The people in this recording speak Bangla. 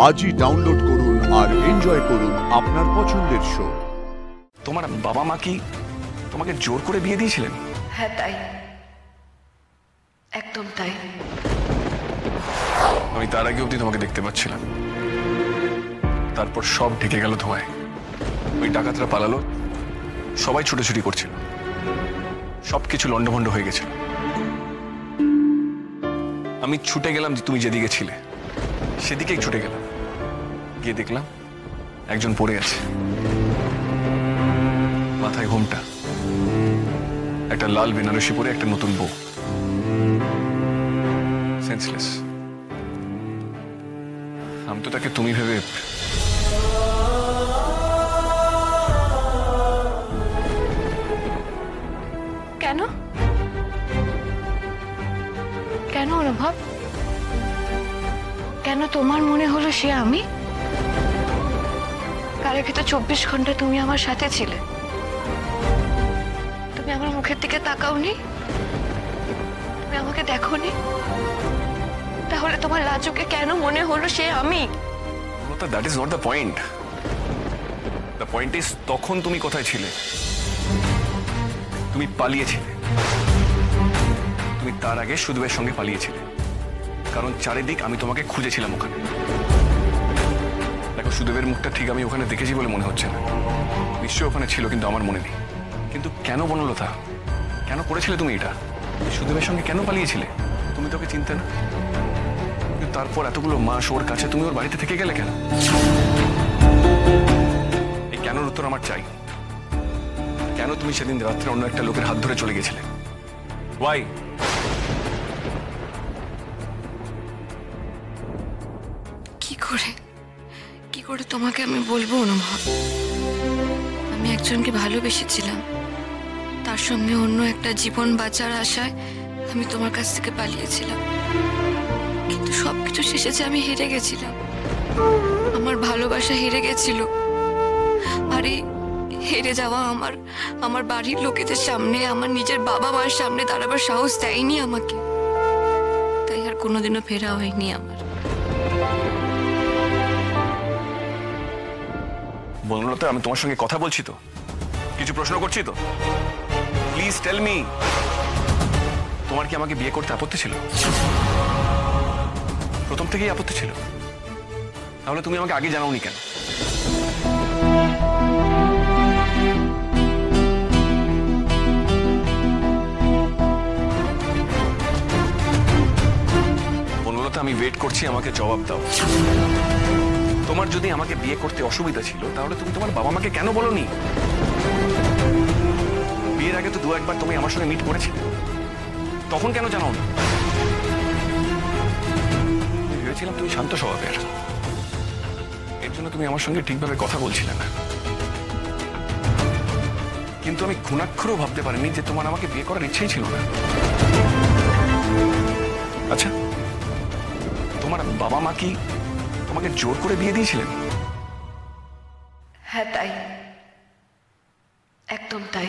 আজই ডাউনলোড করুন আর এনজয় করুন আপনার পছন্দের শো। তোমার বাবা মা কি তোমাকে জোর করে বিয়ে দিয়েছিলেন? হ্যাঁ তাই, একদম তাই। আমি তার আগে অবধি তোমাকে দেখতে পাচ্ছিলাম, তারপর সব ঢেকে গেল ধোঁয়ায়। ওই ডাকাতরা পালালো, সবাই ছুটোছুটি করছিল, সবকিছু লন্ডভন্ড হয়ে গেছিল। আমি ছুটে গেলাম যে তুমি যেদিকে ছিলে সেদিকেই ছুটে গেলাম, গিয়ে দেখলাম একজন পড়ে আছে, মাথায় ঘোমটা, একটা লাল বেনারসি পরে একটা নতুন বউ, সেন্সলেস। আমি তো তাকে তুমি ভেবে কেন কেন অনুভব, কেন তোমার মনে হলো সে আমি? কার আগে তো 24 ঘন্টা তুমি আমার সাথে ছিলে, তুমি আমার মুখের দিকে তাকাওনি, তুমি আমাকে দেখোনি, তাহলে তোমার লাজুকে কেন মনে হলো সে আমি? That is not the point. The point is তখন তুমি কোথায় ছিলে? তুমি পালিয়েছিলে। তুমি তার আগে সুদেবের সঙ্গে পালিয়েছিলে, কারণ চারিদিক আমি তোমাকে খুঁজেছিলাম ওখানে। দেখো, সুদেবের মুখটা ঠিক আমি ওখানে দেখেছি বলে মনে হচ্ছে না, নিশ্চয়ই ওখানে ছিল, কিন্তু আমার মনে নেই। কিন্তু কেন বনলতা, কেন করেছিলে তুমি এটা? সুদেবের সঙ্গে কেন পালিয়েছিলে? তুমি তোকে চিনতে না, কিন্তু তারপর এতগুলো মাস ওর কাছে তুমি ওর বাড়িতে থেকে গেলে কেন? এই কেনর উত্তর আমার চাই। কেন তুমি সেদিন রাত্রে অন্য একটা লোকের হাত ধরে চলে গেছিলে? ওয়াই? কি করে তোমাকে আমি বলবো অনুভব? আমি একজনকে ভালোবেসেছিলাম, তার সঙ্গে অন্য একটা জীবন বাঁচার আশায় আমি তোমার কাছ থেকে পালিয়েছিলাম, কিন্তু সবকিছু শেষে যে আমি হেরে গেছিলাম, আমার ভালোবাসা হেরে গেছিল। আর এই হেরে যাওয়া আমার বাড়ির লোকেদের সামনে, আমার নিজের বাবা মার সামনে দাঁড়াবার সাহস দেয়নি আমাকে, তাই আর কোনোদিনও ফেরা হয়নি আমার। বনলতা, আমি তোমার সঙ্গে কথা বলছি তো, কিছু প্রশ্ন করছি তো, প্লিজ টেল মি, তোমার কি আমাকে বিয়ে করতে আপত্তি ছিল? প্রথম থেকেই আপত্তি ছিল? তাহলে তুমি আমাকে আগে জানাওনি কেন? বনলতা, আমি ওয়েট করছি, আমাকে জবাব দাও। তোমার যদি আমাকে বিয়ে করতে অসুবিধা ছিল, তাহলে তুমি তোমার বাবা মাকে কেন বলোনি? বিয়ের আগে তো দু একবার তুমি আমার সঙ্গে মিট করেছিলে, তখন কেন জানাও না? ভেবেছিলাম তুমি শান্ত স্বভাবের, এর জন্য তুমি আমার সঙ্গে ঠিকভাবে কথা বলছিলে না, কিন্তু আমি ঘুণাক্ষরও ভাবতে পারিনি যে তোমার আমাকে বিয়ে করার ইচ্ছেই ছিল না। আচ্ছা, তোমার বাবা মা কি তোমাকে জোর করে বিয়ে দিয়েছিলেন? হ্যাঁ তাই, একদম তাই।